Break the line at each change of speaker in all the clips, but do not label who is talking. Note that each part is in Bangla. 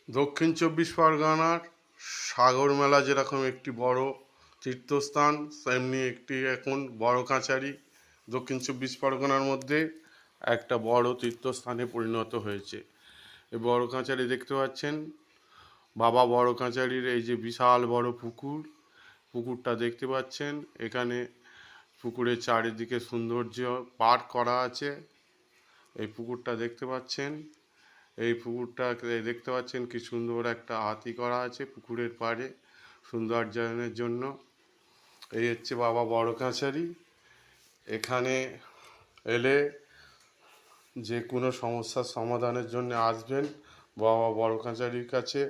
দক্ষিণ চব্বিশ পরগনার সাগর মেলা যেরকম একটি বড় তীর্থস্থান, তেমনি একটি এখন বড় কাছারি দক্ষিণ চব্বিশ পরগনার মধ্যে একটা বড় তীর্থস্থানে পরিণত হয়েছে। এই বড় কাছারি দেখতে পাচ্ছেন, বাবা বড় কাছারির এই যে বিশাল বড় পুকুরটা দেখতে পাচ্ছেন। এখানে পুকুরের চারিদিকে সৌন্দর্য পার্ক করা আছে। এই পুকুরটা দেখতে পাচ্ছেন, এই পুকুরটা দেখতে পাচ্ছেন কি সুন্দর একটা হাতি করা আছে পুকুরের পাড়ে সৌন্দর্যায়নের জন্য। এই হচ্ছে বাবা বড় কাছারি। এখানে এলে যে কোনো সমস্যার সমাধানের জন্য আসবেন, বাবা বড় কাছারির কাছে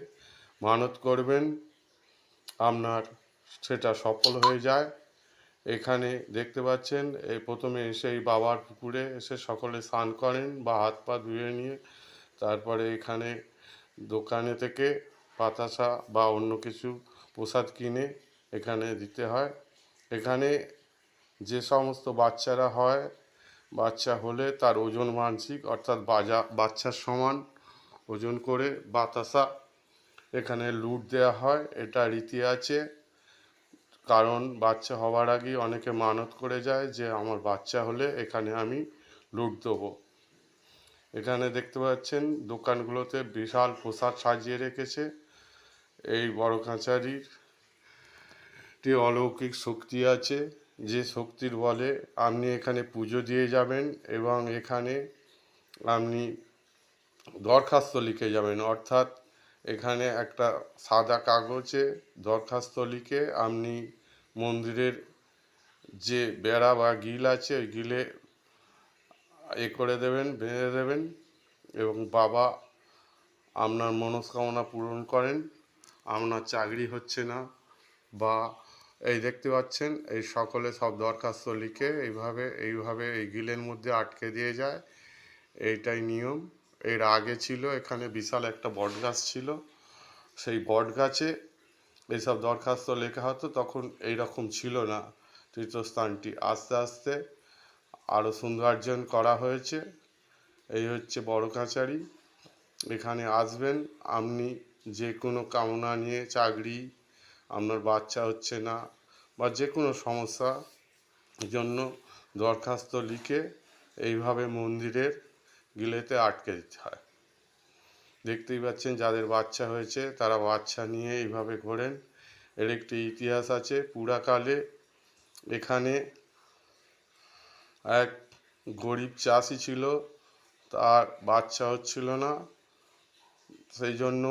মানত করবেন, আপনার সেটা সফল হয়ে যায়। এখানে দেখতে পাচ্ছেন, এই প্রথমে এসে এই বাবার পুকুরে এসে সকলে স্নান করেন বা হাত পা ধুয়ে নিয়ে তারপরে এখানে দোকানে থেকে বাতাসা বা অন্য কিছু প্রসাদ কিনে এখানে দিতে হয়। এখানে যে সমস্ত বাচ্চারা হয়, বাচ্চা হলে তার ওজন মানসিক, অর্থাৎ বাচ্চার সমান ওজন করে বাতাসা এখানে লুট দেওয়া হয়। এটা রীতি আছে, কারণ বাচ্চা হওয়ার আগেই অনেকে মানত করে যায় যে আমার বাচ্চা হলে এখানে আমি লুট দেবো। এখানে দেখতে পাচ্ছেন দোকানগুলোতে বিশাল প্রসাদ সাজিয়ে রেখেছে। এই বড় কাছারির অলৌকিক শক্তি আছে, যে শক্তির বলে আপনি এখানে পুজো দিয়ে যাবেন এবং এখানে আপনি দরখাস্ত লিখে যাবেন। অর্থাৎ এখানে একটা সাদা কাগজে দরখাস্ত লিখে আপনি মন্দিরের যে বেড়া বা গিল আছে ওই গিলে করে দেবেন, বেঁধে দেবেন এবং বাবা আপনার মনস্কামনা পূরণ করেন। আপনার চাকরি হচ্ছে না বা এই দেখতে পাচ্ছেন, এই সকলে সব দরখাস্ত লিখে এইভাবে এই গিলের মধ্যে আটকে দিয়ে যায়। এইটাই নিয়ম। এর আগে ছিল এখানে বিশাল একটা বট গাছ ছিল, সেই বট গাছে এইসব দরখাস্ত লেখা হতো। তখন এই রকম ছিল না তীর্থস্থানটি, আস্তে আস্তে আরও সৌন্দর্যায়ন করা হয়েছে। এই হচ্ছে বড় কাছারি। এখানে আসবেন, আপনি যে কোনো কামনা নিয়ে, চাকরি, আপনার বাচ্চা হচ্ছে না বা যে কোনো সমস্যা জন্য দরখাস্ত লিখে এইভাবে মন্দিরের গিলেতে আটকে দিতে হয়। দেখতেই পাচ্ছেন যাদের বাচ্চা হয়েছে তারা বাচ্চা নিয়ে এইভাবে ঘোরেন। এর একটি ইতিহাস আছে। পুরাকালে এখানে এক গরিব চাষি ছিল, তার বাচ্চা হচ্ছিল না। সেই জন্য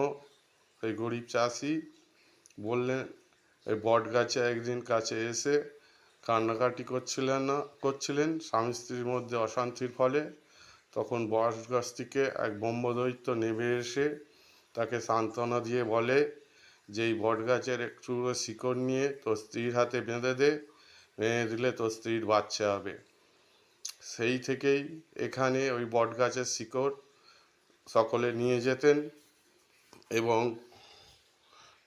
এই গরিব চাষি বললেন, এই বট গাছে একদিন কাছে এসে কান্নাকাটি করছিলেন স্বামী স্ত্রীর মধ্যে অশান্তির ফলে। তখন বট গাছ থেকে এক ব্রহ্মদৈত্য নেমে এসে তাকে সান্ত্বনা দিয়ে বলে যে এই বট গাছের একটু শিকড় নিয়ে তোর স্ত্রীর হাতে বেঁধে দিলে তোর স্ত্রীর বাচ্চা হবে। সেই থেকেই এখানে ওই বট গাছের শিকড় সকলে নিয়ে যেতেন এবং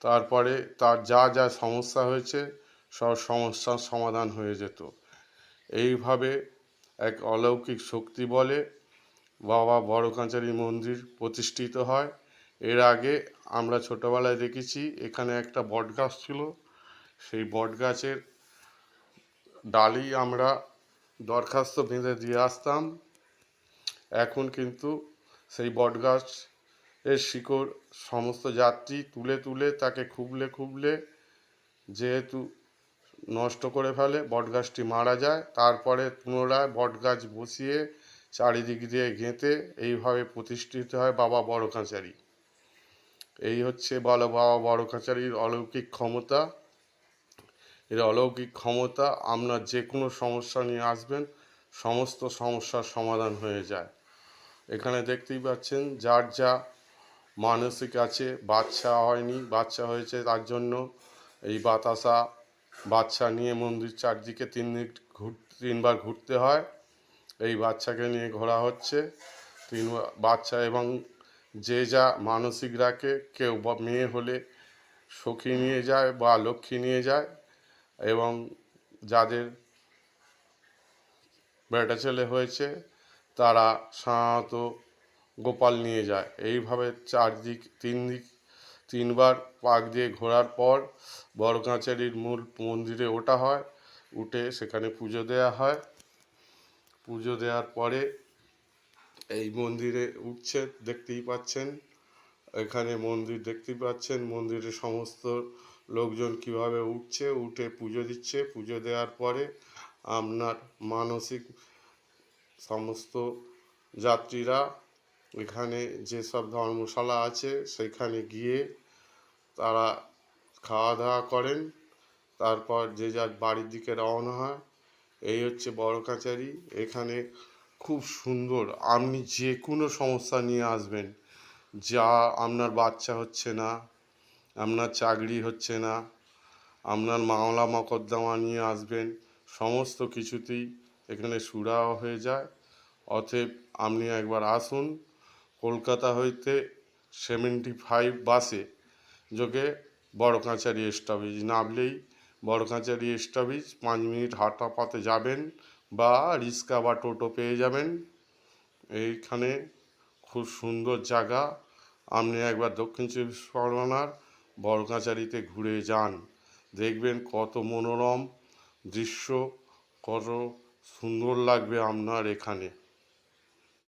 তারপরে তার যা যা সমস্যা হয়েছে সব সমস্যার সমাধান হয়ে যেত। এইভাবে এক অলৌকিক শক্তি বলে বাবা বড় কাছারি মন্দির প্রতিষ্ঠিত হয়। এর আগে আমরা ছোটোবেলায় দেখেছি এখানে একটা বট গাছ ছিল, সেই বট গাছের ডালই আমরা দরখাস্ত বেঁধে দিয়ে আসতাম। এখন কিন্তু সেই বট গাছ এর শিকড় সমস্ত যাত্রী তুলে তুলে তাকে খুবলে যেহেতু নষ্ট করে ফেলে, বটগাছটি মারা যায়। তারপরে পুনরায় বটগাছ বসিয়ে চারিদিক দিয়ে গেঁথে এইভাবে প্রতিষ্ঠিত হয় বাবা বড় কাছারি। এই হচ্ছে বাবা বড় কাছারির অলৌকিক ক্ষমতা। এর অলৌকিক ক্ষমতা, আপনার যে কোনো সমস্যা নিয়ে আসবেন সমস্ত সমস্যার সমাধান হয়ে যায়। এখানে দেখতেই পাচ্ছেন যার যা মানসিক আছে, বাচ্চা হয়নি, বাচ্চা হয়েছে, তার জন্য এই বাতাসা বাচ্চা নিয়ে মন্দির চারদিকে তিনবার ঘুরতে হয়। এই বাচ্চাকে নিয়ে ঘোরা হচ্ছে বাচ্চা, এবং যে যা মানসিক রাখে, কেউ মেয়ে হলে সখী নিয়ে যায় বা লক্ষ্মী নিয়ে যায়, এবং যাদের বেটা ছেলে হয়েছে তারা সাধারণত গোপাল নিয়ে যায়। এইভাবে চারদিক তিনবার পাক দিয়ে ঘোরার পর বড় কাছারির মূল মন্দিরে ওঠা হয়। উঠে সেখানে পুজো দেওয়া হয়। পুজো দেওয়ার পরে এই মন্দিরে উঠছে, দেখতেই পাচ্ছেন। এখানে মন্দির দেখতেই পাচ্ছেন, মন্দিরে সমস্ত লোকজন কিভাবে উঠছে, উঠে পুজো দিচ্ছে। পুজো দেওয়ার পরে আপনার মানসিক সমস্ত যাত্রীরা এখানে যেসব ধর্মশালা আছে সেখানে গিয়ে তারা খাওয়া দাওয়া করেন। তারপর যে যার বাড়ির দিকে রওনা হয়। এই হচ্ছে বড় কাছারি। এখানে খুব সুন্দর, আপনি যে কোনো সমস্যা নিয়ে আসবেন, যা আপনার বাচ্চা হচ্ছে না, আপনার চাকরি হচ্ছে না, আপনার মামলা মকদ্দমা নিয়ে আসবেন, সমস্ত কিছুতেই এখানে সুরাহা হয়ে যায়। অতএব আপনি একবার আসুন। কলকাতা হইতে 75 বাসে যোগে বড় কাছারি স্টপেজ নামলেই বড় কাছারি স্টপেজ 5 মিনিট হাঁটা পথে যাবেন, বা রিক্সা বা টোটো পেয়ে যাবেন। এইখানে খুব সুন্দর জায়গা। আপনি একবার দক্ষিণ চব্বিশ পরগনার বড় কাছারিতে ঘুরে যান, দেখবেন কত মনোরম দৃশ্য, কত সুন্দর লাগবে আপনার এখানে।